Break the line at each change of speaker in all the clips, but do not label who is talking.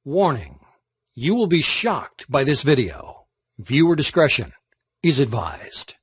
Warning: you will be shocked by this video. Viewer discretion is advised.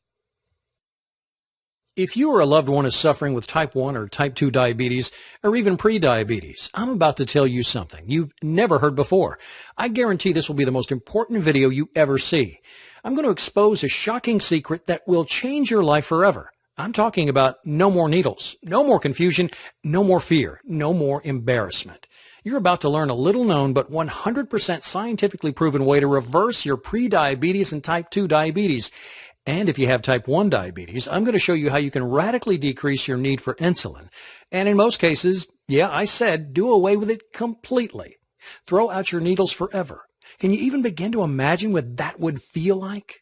If you or a loved one is suffering with type 1 or type 2 diabetes, or even pre-diabetes, I'm about to tell you something you've never heard before. I guarantee this will be the most important video you ever see. I'm going to expose a shocking secret that will change your life forever. I'm talking about no more needles, no more confusion, no more fear, no more embarrassment. You're about to learn a little-known but 100% scientifically proven way to reverse your pre-diabetes and type 2 diabetes. And if you have type 1 diabetes, I'm going to show you how you can radically decrease your need for insulin. And in most cases, yeah, I said do away with it completely. Throw out your needles forever. Can you even begin to imagine what that would feel like?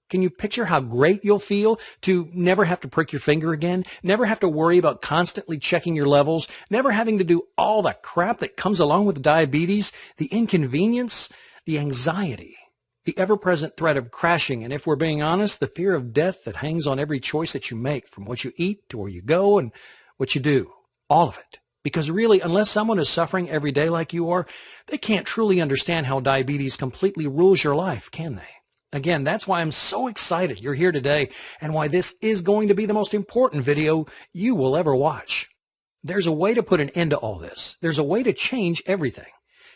Can you picture how great you'll feel to never have to prick your finger again, never have to worry about constantly checking your levels, never having to do all the crap that comes along with diabetes, the inconvenience, the anxiety, the ever-present threat of crashing, and if we're being honest, the fear of death that hangs on every choice that you make, from what you eat to where you go and what you do, all of it. Because really, unless someone is suffering every day like you are, they can't truly understand how diabetes completely rules your life, can they? Again, that's why I'm so excited you're here today and why this is going to be the most important video you will ever watch. There's a way to put an end to all this. There's a way to change everything.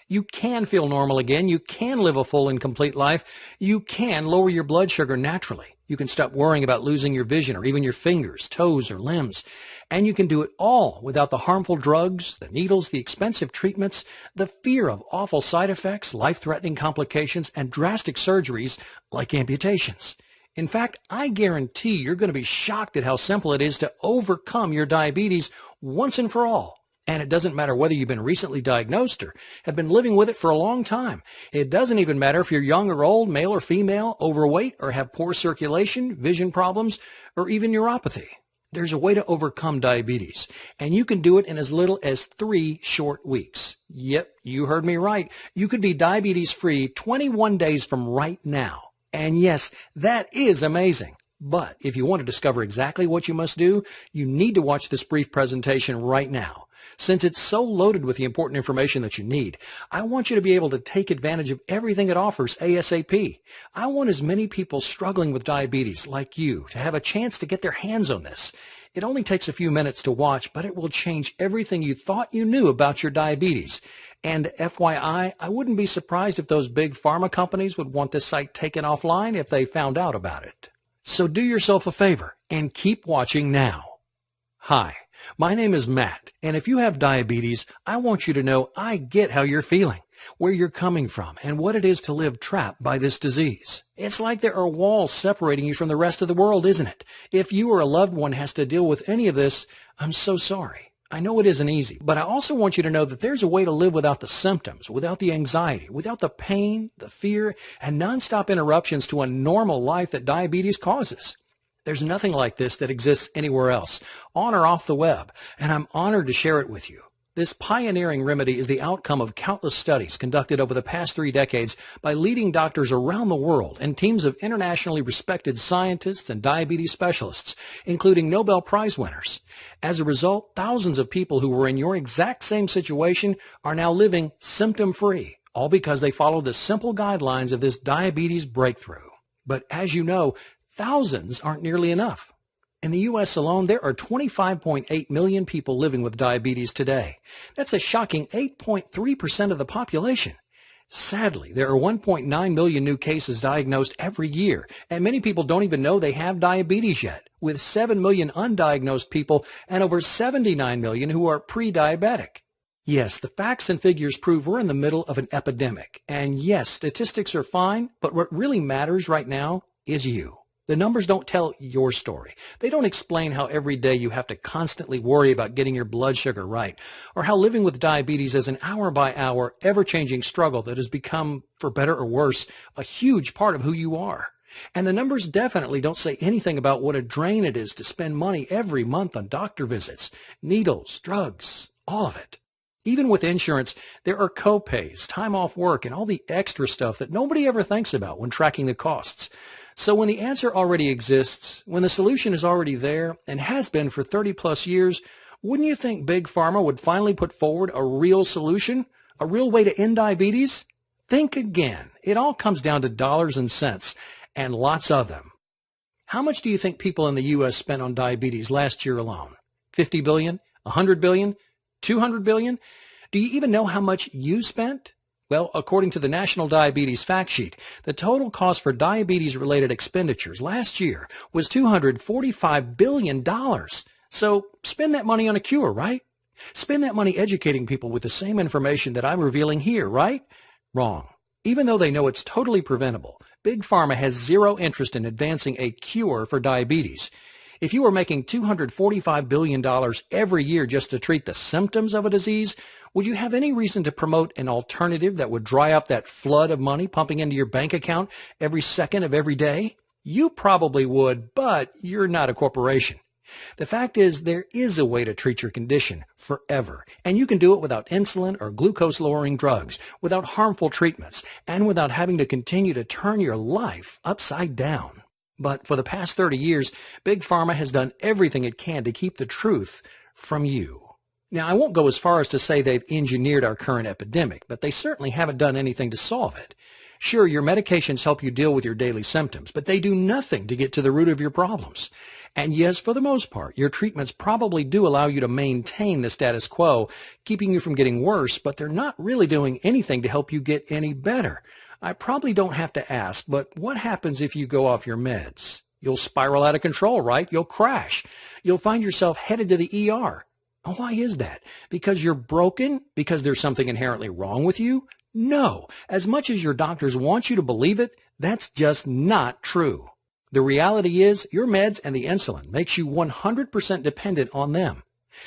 You can feel normal again. You can live a full and complete life. You can lower your blood sugar naturally. You can stop worrying about losing your vision or even your fingers, toes, or limbs. And you can do it all without the harmful drugs, the needles, the expensive treatments, the fear of awful side effects, life-threatening complications, and drastic surgeries like amputations. In fact, I guarantee you're going to be shocked at how simple it is to overcome your diabetes once and for all. And it doesn't matter whether you've been recently diagnosed or have been living with it for a long time. It doesn't even matter if you're young or old, male or female, overweight, or have poor circulation, vision problems, or even neuropathy. There's a way to overcome diabetes, and you can do it in as little as 3 short weeks. Yep, you heard me right. You could be diabetes-free 21 days from right now. And yes, that is amazing. But if you want to discover exactly what you must do, you need to watch this brief presentation right now. Since it's so loaded with the important information that you need, I want you to be able to take advantage of everything it offers ASAP. I want as many people struggling with diabetes like you to have a chance to get their hands on this. It only takes a few minutes to watch, but it will change everything you thought you knew about your diabetes. And FYI, I wouldn't be surprised if those big pharma companies would want this site taken offline if they found out about it. So do yourself a favor and keep watching now. Hi. My name is Matt, and if you have diabetes, I want you to know I get how you're feeling, where you're coming from, and what it is to live trapped by this disease. It's like there are walls separating you from the rest of the world, isn't it? If you or a loved one has to deal with any of this, I'm so sorry. I know it isn't easy, but I also want you to know that there's a way to live without the symptoms, without the anxiety, without the pain, the fear, and nonstop interruptions to a normal life that diabetes causes. There's nothing like this that exists anywhere else, on or off the web, and I'm honored to share it with you. This pioneering remedy is the outcome of countless studies conducted over the past 3 decades by leading doctors around the world and teams of internationally respected scientists and diabetes specialists, including Nobel Prize winners. As a result, thousands of people who were in your exact same situation are now living symptom-free, all because they followed the simple guidelines of this diabetes breakthrough. But as you know, thousands aren't nearly enough. In the U.S. alone, there are 25.8 million people living with diabetes today. That's a shocking 8.3% of the population. Sadly, there are 1.9 million new cases diagnosed every year, and many people don't even know they have diabetes yet, with 7 million undiagnosed people and over 79 million who are pre-diabetic. Yes, the facts and figures prove we're in the middle of an epidemic. And yes, statistics are fine, but what really matters right now is you. The numbers don't tell your story. They don't explain how every day you have to constantly worry about getting your blood sugar right, or how living with diabetes is an hour-by-hour, ever-changing struggle that has become, for better or worse, a huge part of who you are. And the numbers definitely don't say anything about what a drain it is to spend money every month on doctor visits, needles, drugs, all of it. Even with insurance, there are co-pays, time off work, and all the extra stuff that nobody ever thinks about when tracking the costs. So when the answer already exists, when the solution is already there and has been for 30 plus years, wouldn't you think Big Pharma would finally put forward a real solution? A real way to end diabetes? Think again. It all comes down to dollars and cents, and lots of them. How much do you think people in the U.S. spent on diabetes last year alone? 50 billion? 100 billion? 200 billion? Do you even know how much you spent? Well, according to the National Diabetes Fact Sheet, the total cost for diabetes-related expenditures last year was $245 billion. So spend that money on a cure, right? Spend that money educating people with the same information that I'm revealing here, right? Wrong. Even though they know it's totally preventable, Big Pharma has zero interest in advancing a cure for diabetes. If you were making $245 billion every year just to treat the symptoms of a disease, would you have any reason to promote an alternative that would dry up that flood of money pumping into your bank account every second of every day? You probably would, but you're not a corporation. The fact is, there is a way to treat your condition forever, and you can do it without insulin or glucose-lowering drugs, without harmful treatments, and without having to continue to turn your life upside down. But for the past 30 years, Big Pharma has done everything it can to keep the truth from you. Now, I won't go as far as to say they've engineered our current epidemic, but they certainly haven't done anything to solve it. Sure, your medications help you deal with your daily symptoms, but they do nothing to get to the root of your problems. And yes, for the most part, your treatments probably do allow you to maintain the status quo, keeping you from getting worse, but they're not really doing anything to help you get any better. I probably don't have to ask, but what happens if you go off your meds? You'll spiral out of control, right? You'll crash. You'll find yourself headed to the ER. Why is that? Because you're broken? Because there's something inherently wrong with you? No. As much as your doctors want you to believe it, that's just not true. The reality is your meds and the insulin makes you 100% dependent on them.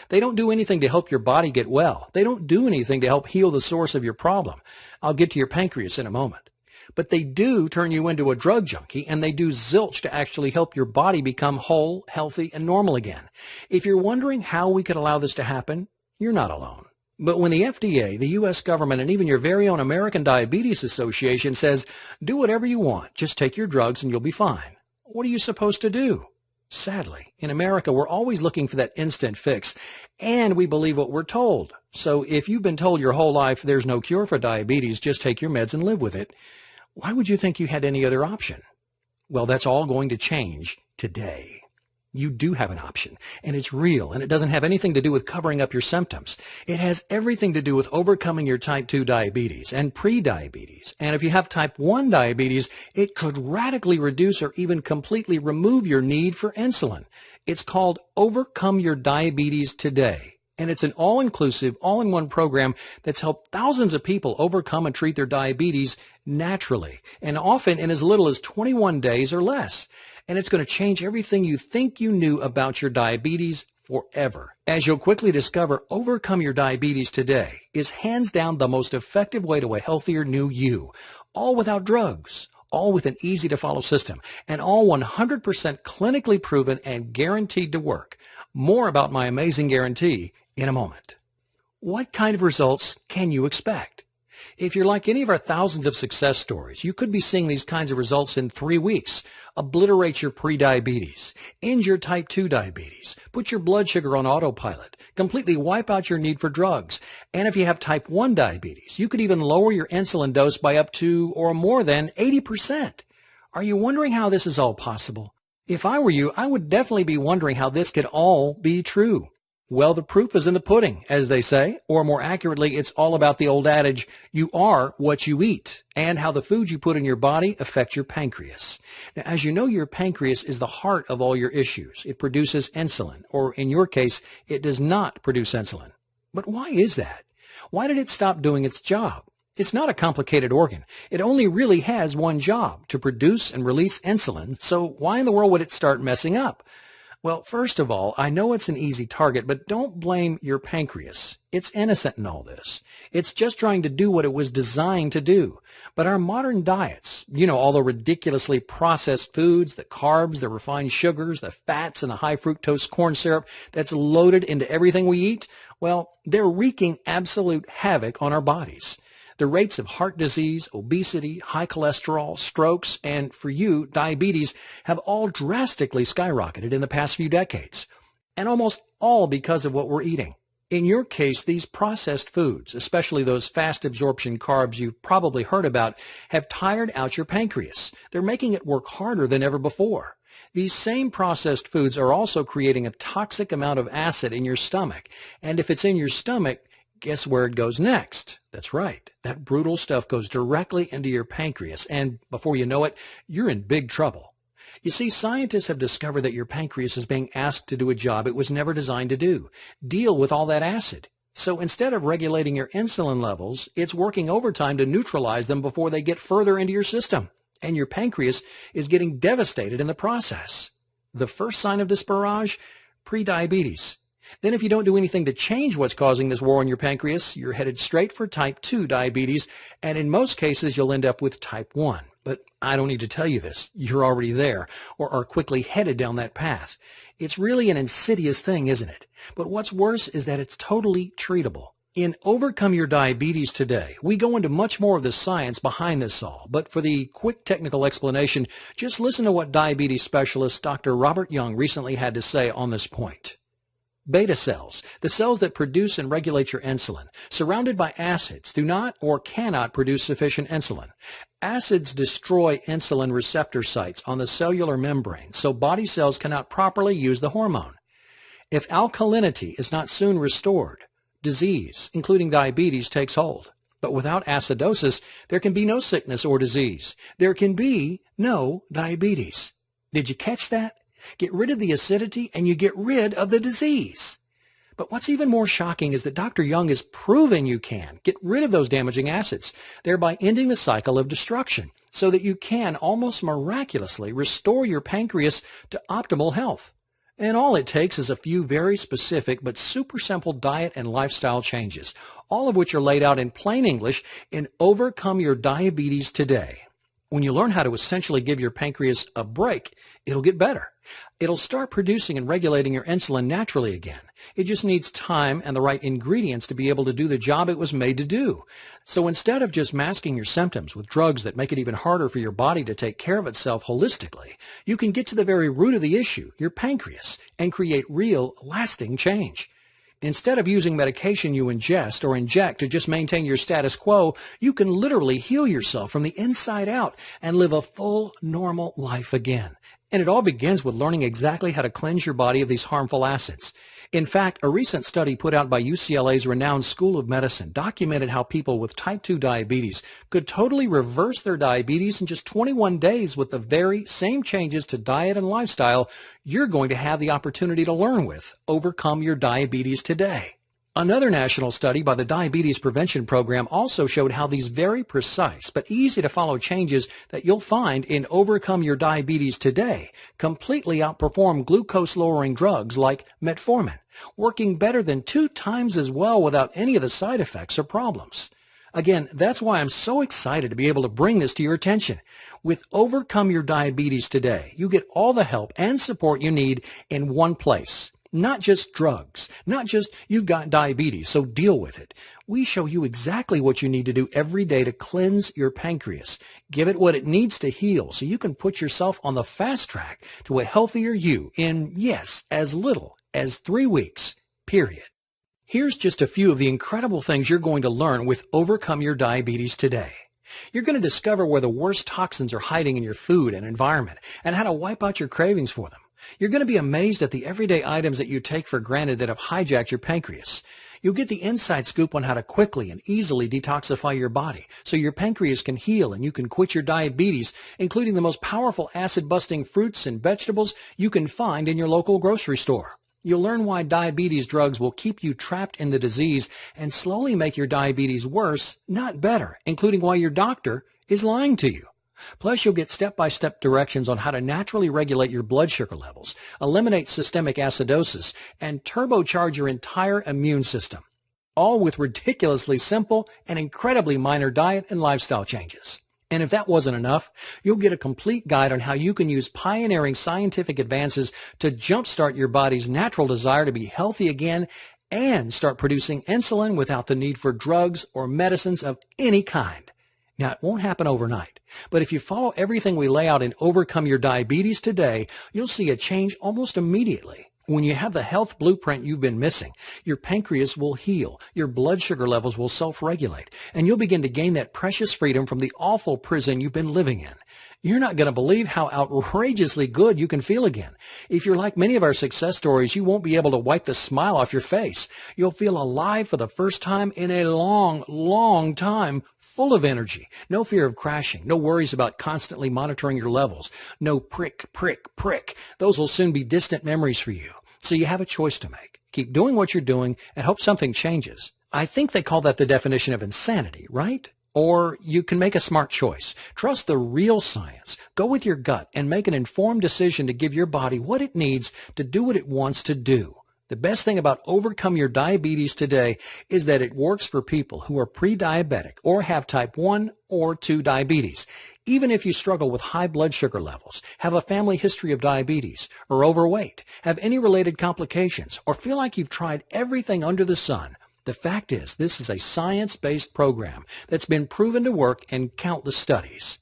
They don't do anything to help your body get well. They don't do anything to help heal the source of your problem. I'll get to your pancreas in a moment. But they do turn you into a drug junkie, and they do zilch to actually help your body become whole, healthy, and normal again. If you're wondering how we could allow this to happen, you're not alone. But when the FDA, the U.S. government, and even your very own American Diabetes Association says, do whatever you want, just take your drugs and you'll be fine, what are you supposed to do? Sadly, in America, we're always looking for that instant fix, and we believe what we're told. So if you've been told your whole life there's no cure for diabetes, just take your meds and live with it, why would you think you had any other option? Well, that's all going to change today. You do have an option, and it's real, and it doesn't have anything to do with covering up your symptoms. It has everything to do with overcoming your type 2 diabetes and pre-diabetes. And if you have type 1 diabetes, it could radically reduce or even completely remove your need for insulin. It's called Overcome Your Diabetes Today. And it's an all-inclusive, all-in-one program that's helped thousands of people overcome and treat their diabetes naturally, and often in as little as 21 days or less. And it's going to change everything you think you knew about your diabetes forever. As you'll quickly discover, Overcome Your Diabetes Today is hands down the most effective way to a healthier new you, all without drugs, all with an easy-to-follow system, and all 100% clinically proven and guaranteed to work. More about my amazing guarantee in a moment. What kind of results can you expect? If you're like any of our thousands of success stories, you could be seeing these kinds of results in 3 weeks. Obliterate your prediabetes, end your type 2 diabetes, put your blood sugar on autopilot, completely wipe out your need for drugs. And if you have type 1 diabetes, you could even lower your insulin dose by up to or more than 80%. Are you wondering how this is all possible? If I were you, I would definitely be wondering how this could all be true. Well, the proof is in the pudding, as they say, or more accurately, it's all about the old adage, you are what you eat, and how the foods you put in your body affect your pancreas. Now, as you know, your pancreas is the heart of all your issues. It produces insulin, or in your case, it does not produce insulin. But why is that? Why did it stop doing its job? It's not a complicated organ. It only really has one job, to produce and release insulin, so why in the world would it start messing up? Well, first of all, I know it's an easy target, but don't blame your pancreas. It's innocent in all this. It's just trying to do what it was designed to do. But our modern diets, all the ridiculously processed foods, the carbs, the refined sugars, the fats, and the high fructose corn syrup that's loaded into everything we eat, well, they're wreaking absolute havoc on our bodies. The rates of heart disease, obesity, high cholesterol, strokes, and for you, diabetes have all drastically skyrocketed in the past few decades. And almost all because of what we're eating. In your case, these processed foods, especially those fast absorption carbs you've probably heard about, have tired out your pancreas. They're making it work harder than ever before. These same processed foods are also creating a toxic amount of acid in your stomach. And if it's in your stomach, guess where it goes next? That's right. That brutal stuff goes directly into your pancreas. And before you know it, you're in big trouble. You see, scientists have discovered that your pancreas is being asked to do a job it was never designed to do. Deal with all that acid. So instead of regulating your insulin levels, it's working overtime to neutralize them before they get further into your system. And your pancreas is getting devastated in the process. The first sign of this barrage? Prediabetes. Then if you don't do anything to change what's causing this war on your pancreas, you're headed straight for type 2 diabetes, and in most cases you'll end up with type 1. But I don't need to tell you this. You're already there, or are quickly headed down that path. It's really an insidious thing, isn't it? But what's worse is that it's totally treatable. In Overcome Your Diabetes Today, we go into much more of the science behind this all. But for the quick technical explanation, just listen to what diabetes specialist Dr. Robert Young recently had to say on this point. Beta cells, the cells that produce and regulate your insulin, surrounded by acids, do not or cannot produce sufficient insulin. Acids destroy insulin receptor sites on the cellular membrane, so body cells cannot properly use the hormone. If alkalinity is not soon restored, disease, including diabetes, takes hold. But without acidosis, there can be no sickness or disease. There can be no diabetes. Did you catch that? Get rid of the acidity and you get rid of the disease. But what's even more shocking is that Dr. Young is proving you can get rid of those damaging acids, thereby ending the cycle of destruction, so that you can almost miraculously restore your pancreas to optimal health. And all it takes is a few very specific but super simple diet and lifestyle changes, all of which are laid out in plain English in Overcome Your Diabetes Today. When you learn how to essentially give your pancreas a break, it'll get better. It'll start producing and regulating your insulin naturally again. It just needs time and the right ingredients to be able to do the job it was made to do. So instead of just masking your symptoms with drugs that make it even harder for your body to take care of itself holistically, you can get to the very root of the issue, your pancreas, and create real, lasting change. Instead of using medication you ingest or inject to just maintain your status quo, you can literally heal yourself from the inside out and live a full, normal life again. And it all begins with learning exactly how to cleanse your body of these harmful acids. In fact, a recent study put out by UCLA's renowned School of Medicine documented how people with type 2 diabetes could totally reverse their diabetes in just 21 days with the very same changes to diet and lifestyle you're going to have the opportunity to learn with. Overcome Your Diabetes Today. Another national study by the Diabetes Prevention Program also showed how these very precise but easy to follow changes that you'll find in Overcome Your Diabetes Today completely outperform glucose-lowering drugs like metformin, working better than 2 times as well without any of the side effects or problems. Again, that's why I'm so excited to be able to bring this to your attention. With Overcome Your Diabetes Today, you get all the help and support you need in one place. Not just drugs, not just you've got diabetes, so deal with it. We show you exactly what you need to do every day to cleanse your pancreas. Give it what it needs to heal so you can put yourself on the fast track to a healthier you in, yes, as little as 3 weeks, period. Here's just a few of the incredible things you're going to learn with Overcome Your Diabetes Today. You're going to discover where the worst toxins are hiding in your food and environment and how to wipe out your cravings for them. You're going to be amazed at the everyday items that you take for granted that have hijacked your pancreas. You'll get the inside scoop on how to quickly and easily detoxify your body so your pancreas can heal and you can quit your diabetes, including the most powerful acid-busting fruits and vegetables you can find in your local grocery store. You'll learn why diabetes drugs will keep you trapped in the disease and slowly make your diabetes worse, not better, including why your doctor is lying to you. Plus, you'll get step-by-step directions on how to naturally regulate your blood sugar levels, eliminate systemic acidosis, and turbocharge your entire immune system, all with ridiculously simple and incredibly minor diet and lifestyle changes. And if that wasn't enough, you'll get a complete guide on how you can use pioneering scientific advances to jumpstart your body's natural desire to be healthy again and start producing insulin without the need for drugs or medicines of any kind. Now, it won't happen overnight, but if you follow everything we lay out in Overcome Your Diabetes Today, you'll see a change almost immediately. When you have the health blueprint you've been missing, your pancreas will heal, your blood sugar levels will self-regulate, and you'll begin to gain that precious freedom from the awful prison you've been living in. You're not going to believe how outrageously good you can feel again. If you're like many of our success stories, you won't be able to wipe the smile off your face. You'll feel alive for the first time in a long, long time, full of energy. No fear of crashing, no worries about constantly monitoring your levels, no prick, prick, prick. Those will soon be distant memories for you. So you have a choice to make. Keep doing what you're doing and hope something changes. I think they call that the definition of insanity, right? Or you can make a smart choice. Trust the real science. Go with your gut and make an informed decision to give your body what it needs to do what it wants to do. The best thing about Overcome Your Diabetes today is that it works for people who are pre-diabetic or have type 1 or 2 diabetes. Even if you struggle with high blood sugar levels, have a family history of diabetes, or overweight, have any related complications, or feel like you've tried everything under the sun, the fact is, this is a science-based program that's been proven to work in countless studies.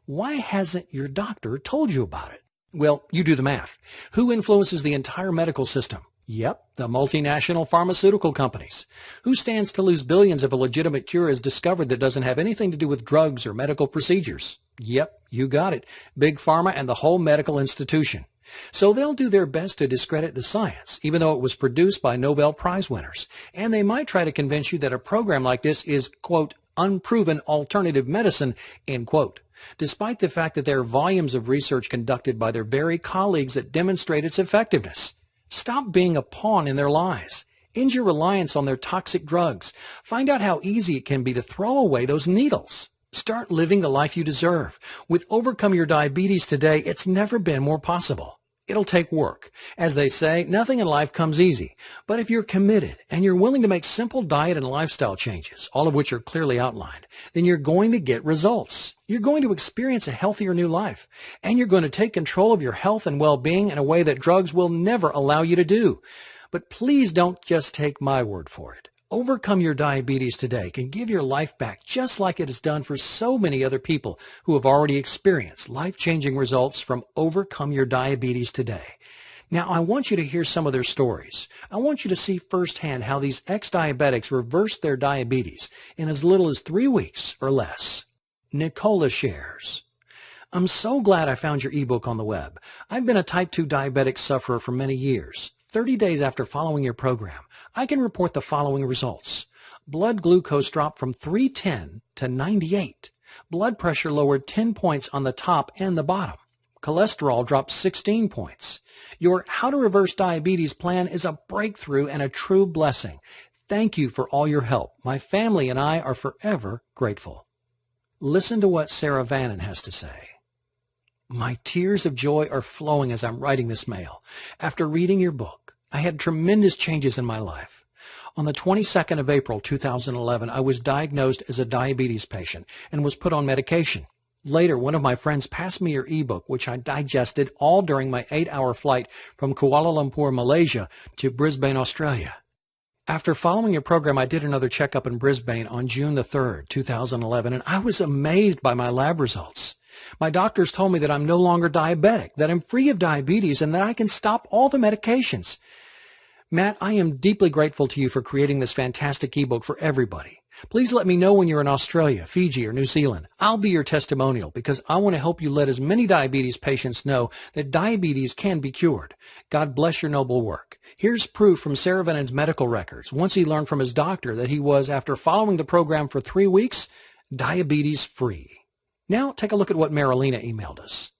Why hasn't your doctor told you about it? Well, you do the math. Who influences the entire medical system? Yep, the multinational pharmaceutical companies. Who stands to lose billions if a legitimate cure is discovered that doesn't have anything to do with drugs or medical procedures? Yep, you got it. Big Pharma and the whole medical institution. So they'll do their best to discredit the science, even though it was produced by Nobel Prize winners. And they might try to convince you that a program like this is, quote, unproven alternative medicine, end quote, despite the fact that there are volumes of research conducted by their very colleagues that demonstrate its effectiveness. Stop being a pawn in their lies. End your reliance on their toxic drugs. Find out how easy it can be to throw away those needles. Start living the life you deserve. With Overcome Your Diabetes today, it's never been more possible. It'll take work. As they say, nothing in life comes easy. But if you're committed and you're willing to make simple diet and lifestyle changes, all of which are clearly outlined, then you're going to get results. You're going to experience a healthier new life. And you're going to take control of your health and well-being in a way that drugs will never allow you to do. But please don't just take my word for it. Overcome Your Diabetes today can give your life back just like it has done for so many other people who have already experienced life-changing results from Overcome Your Diabetes today. Now, I want you to hear some of their stories. I want you to see firsthand how these ex-diabetics reversed their diabetes in as little as 3 weeks or less. Nicola shares, I'm so glad I found your ebook on the web. I've been a type 2 diabetic sufferer for many years. 30 days after following your program, I can report the following results. Blood glucose dropped from 310 to 98. Blood pressure lowered 10 points on the top and the bottom. Cholesterol dropped 16 points. Your How to Reverse Diabetes plan is a breakthrough and a true blessing. Thank you for all your help. My family and I are forever grateful. Listen to what Sarah Vannon has to say. My tears of joy are flowing as I'm writing this mail. After reading your book, I had tremendous changes in my life. On the 22nd of April, 2011, I was diagnosed as a diabetes patient and was put on medication. Later, one of my friends passed me your ebook, which I digested all during my 8-hour flight from Kuala Lumpur, Malaysia, to Brisbane, Australia. After following your program, I did another checkup in Brisbane on June the 3rd, 2011, and I was amazed by my lab results. My doctors told me that I'm no longer diabetic, that I'm free of diabetes, and that I can stop all the medications. Matt, I am deeply grateful to you for creating this fantastic ebook for everybody. Please let me know when you're in Australia, Fiji, or New Zealand. I'll be your testimonial because I want to help you let as many diabetes patients know that diabetes can be cured. God bless your noble work. Here's proof from Sarah Vannon's medical records. Once he learned from his doctor that he was, after following the program for 3 weeks, diabetes free. Now take a look at what Marilena emailed us.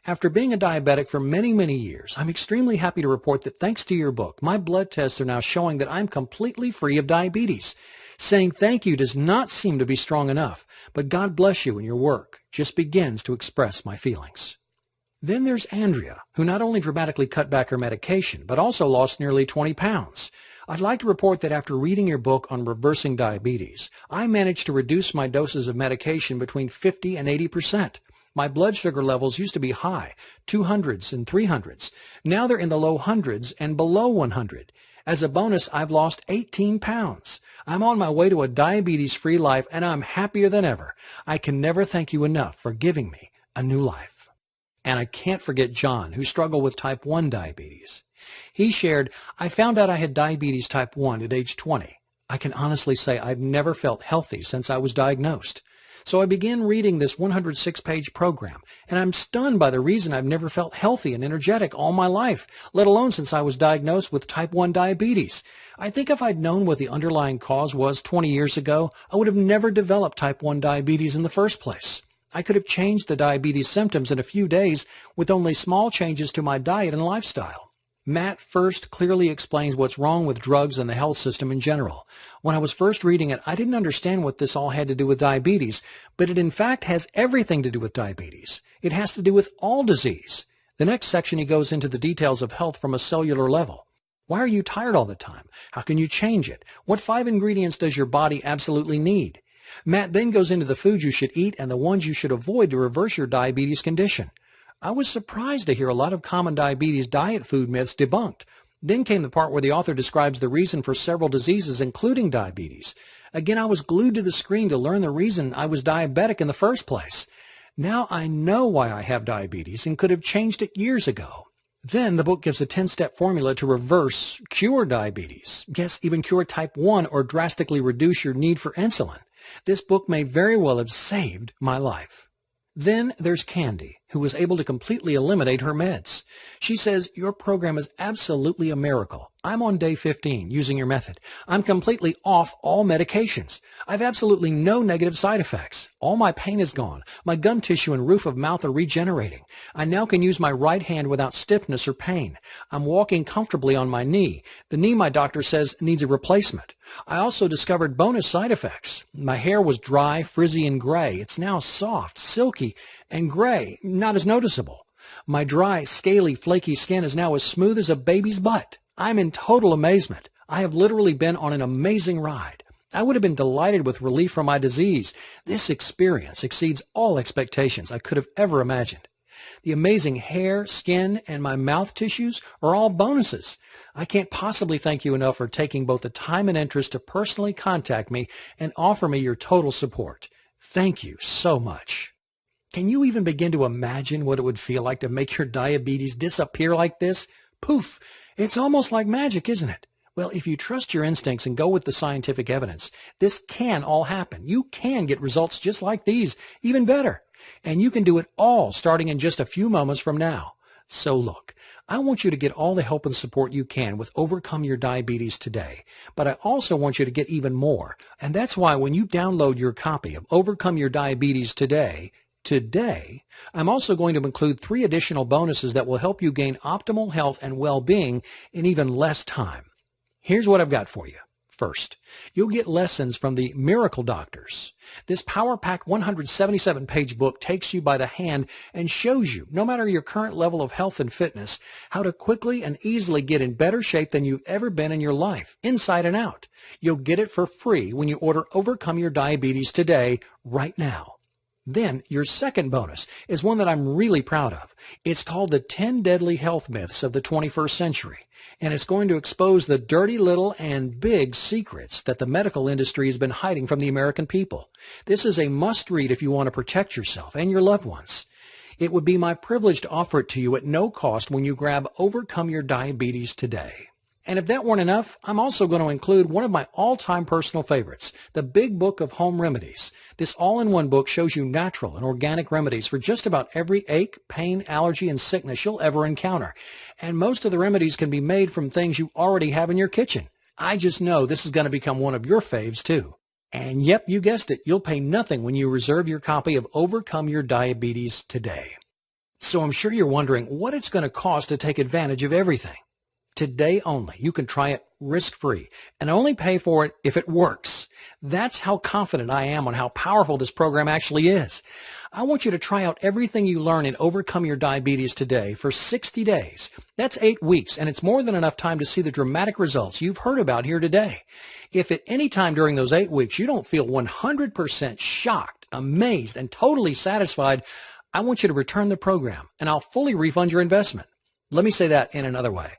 After being a diabetic for many, many years, I'm extremely happy to report that thanks to your book, my blood tests are now showing that I'm completely free of diabetes. Saying thank you does not seem to be strong enough, but God bless you and your work just begins to express my feelings. Then there's Andrea, who not only dramatically cut back her medication, but also lost nearly 20 pounds. I'd like to report that after reading your book on reversing diabetes, I managed to reduce my doses of medication between 50 and 80%. My blood sugar levels used to be high, 200s and 300s. Now they're in the low hundreds and below 100. As a bonus, I've lost 18 pounds. I'm on my way to a diabetes-free life, and I'm happier than ever. I can never thank you enough for giving me a new life. And I can't forget John, who struggled with type 1 diabetes. He shared, "I found out I had diabetes type 1 at age 20. I can honestly say I've never felt healthy since I was diagnosed. So I began reading this 106-page program, and I'm stunned by the reason I've never felt healthy and energetic all my life, let alone since I was diagnosed with type 1 diabetes. I think if I'd known what the underlying cause was 20 years ago, I would have never developed type 1 diabetes in the first place. I could have changed the diabetes symptoms in a few days with only small changes to my diet and lifestyle." Matt first clearly explains what's wrong with drugs and the health system in general. "When I was first reading it, I didn't understand what this all had to do with diabetes, but it in fact has everything to do with diabetes. It has to do with all disease." The next section he goes into the details of health from a cellular level. Why are you tired all the time? How can you change it? What 5 ingredients does your body absolutely need? Matt then goes into the foods you should eat and the ones you should avoid to reverse your diabetes condition. I was surprised to hear a lot of common diabetes diet food myths debunked. Then came the part where the author describes the reason for several diseases, including diabetes. Again, I was glued to the screen to learn the reason I was diabetic in the first place. Now I know why I have diabetes and could have changed it years ago. Then the book gives a 10-step formula to reverse, cure diabetes. Yes, even cure type 1 or drastically reduce your need for insulin. This book may very well have saved my life. Then there's Candy, who was able to completely eliminate her meds. She says, "Your program is absolutely a miracle. I'm on day 15 using your method. I'm completely off all medications. I've absolutely no negative side effects. All my pain is gone. My gum tissue and roof of mouth are regenerating. I now can use my right hand without stiffness or pain. I'm walking comfortably on my knee. The knee, my doctor says, needs a replacement. I also discovered bonus side effects. My hair was dry, frizzy, and gray. It's now soft, silky, and gray, not as noticeable. My dry, scaly, flaky skin is now as smooth as a baby's butt. I'm in total amazement. I have literally been on an amazing ride. I would have been delighted with relief from my disease. This experience exceeds all expectations I could have ever imagined. The amazing hair, skin, and my mouth tissues are all bonuses. I can't possibly thank you enough for taking both the time and interest to personally contact me and offer me your total support. Thank you so much." Can you even begin to imagine what it would feel like to make your diabetes disappear like this? Poof! It's almost like magic, isn't it? Well, if you trust your instincts and go with the scientific evidence, this can all happen. You can get results just like these, even better. And you can do it all starting in just a few moments from now. So look, I want you to get all the help and support you can with Overcome Your Diabetes today. But I also want you to get even more. And that's why when you download your copy of Overcome Your Diabetes today, I'm also going to include 3 additional bonuses that will help you gain optimal health and well-being in even less time. Here's what I've got for you. First, you'll get lessons from the Miracle Doctors. This power-packed 177-page book takes you by the hand and shows you, no matter your current level of health and fitness, how to quickly and easily get in better shape than you've ever been in your life, inside and out. You'll get it for free when you order Overcome Your Diabetes today, right now. Then, your second bonus is one that I'm really proud of. It's called the 10 Deadly Health Myths of the 21st Century, and it's going to expose the dirty little and big secrets that the medical industry has been hiding from the American people. This is a must-read if you want to protect yourself and your loved ones. It would be my privilege to offer it to you at no cost when you grab Overcome Your Diabetes today. And if that weren't enough, I'm also going to include one of my all-time personal favorites, the Big Book of Home Remedies. This all-in-one book shows you natural and organic remedies for just about every ache, pain, allergy, and sickness you'll ever encounter. And most of the remedies can be made from things you already have in your kitchen. I just know this is going to become one of your faves, too. And yep, you guessed it, you'll pay nothing when you reserve your copy of Overcome Your Diabetes today. So I'm sure you're wondering what it's going to cost to take advantage of everything. Today only, you can try it risk-free and only pay for it if it works. That's how confident I am on how powerful this program actually is. I want you to try out everything you learn in Overcome Your Diabetes today for 60 days. That's 8 weeks, and it's more than enough time to see the dramatic results you've heard about here today. If at any time during those 8 weeks you don't feel 100% shocked, amazed, and totally satisfied, I want you to return the program, and I'll fully refund your investment. Let me say that in another way.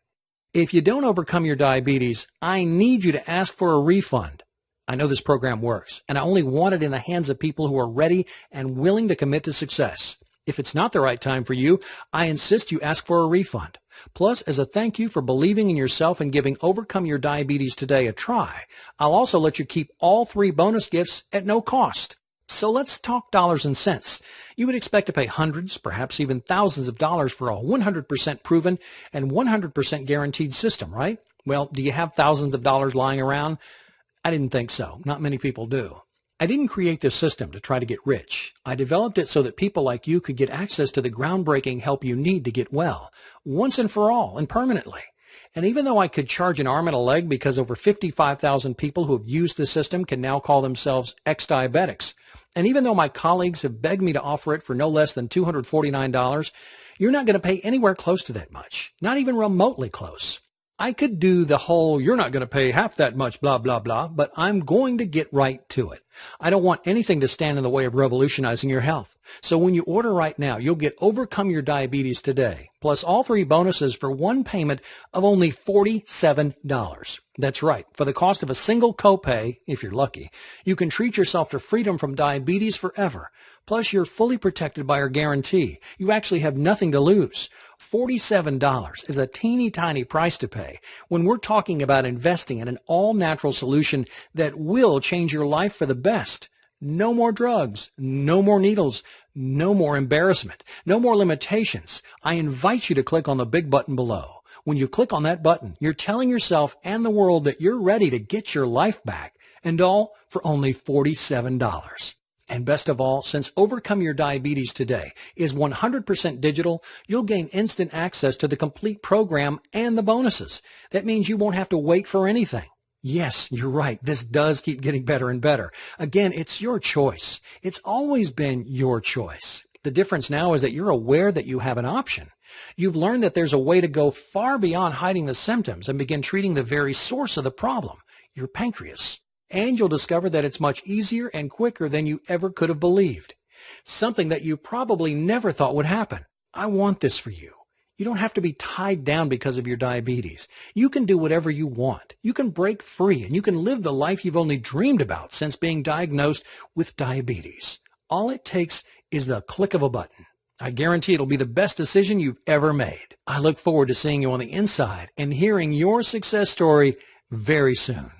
If you don't overcome your diabetes, I need you to ask for a refund. I know this program works, and I only want it in the hands of people who are ready and willing to commit to success. If it's not the right time for you, I insist you ask for a refund. Plus, as a thank you for believing in yourself and giving Overcome Your Diabetes Today a try, I'll also let you keep all 3 bonus gifts at no cost. So let's talk dollars and cents. You would expect to pay hundreds, perhaps even thousands of dollars for a 100% proven and 100% guaranteed system, right? Well, do you have thousands of dollars lying around? I didn't think so. Not many people do. I didn't create this system to try to get rich. I developed it so that people like you could get access to the groundbreaking help you need to get well, once and for all and permanently. And even though I could charge an arm and a leg because over 55,000 people who have used the system can now call themselves ex-diabetics, and even though my colleagues have begged me to offer it for no less than $249, you're not going to pay anywhere close to that much, not even remotely close. I could do the whole, you're not going to pay half that much, blah, blah, blah, but I'm going to get right to it. I don't want anything to stand in the way of revolutionizing your health. So when you order right now, you'll get Overcome Your Diabetes Today, plus all 3 bonuses for one payment of only $47. That's right. For the cost of a single copay, if you're lucky, you can treat yourself to freedom from diabetes forever. Plus, you're fully protected by our guarantee. You actually have nothing to lose. $47 is a teeny tiny price to pay when we're talking about investing in an all-natural solution that will change your life for the best. No more drugs, no more needles, no more embarrassment, no more limitations. I invite you to click on the big button below. When you click on that button, you're telling yourself and the world that you're ready to get your life back, and all for only $47. And best of all, since Overcome Your Diabetes Today is 100% digital, you'll gain instant access to the complete program and the bonuses. That means you won't have to wait for anything. Yes, you're right. This does keep getting better and better. Again, it's your choice. It's always been your choice. The difference now is that you're aware that you have an option. You've learned that there's a way to go far beyond hiding the symptoms and begin treating the very source of the problem, your pancreas. And you'll discover that it's much easier and quicker than you ever could have believed. Something that you probably never thought would happen. I want this for you. You don't have to be tied down because of your diabetes. You can do whatever you want. You can break free and you can live the life you've only dreamed about since being diagnosed with diabetes. All it takes is the click of a button. I guarantee it'll be the best decision you've ever made. I look forward to seeing you on the inside and hearing your success story very soon.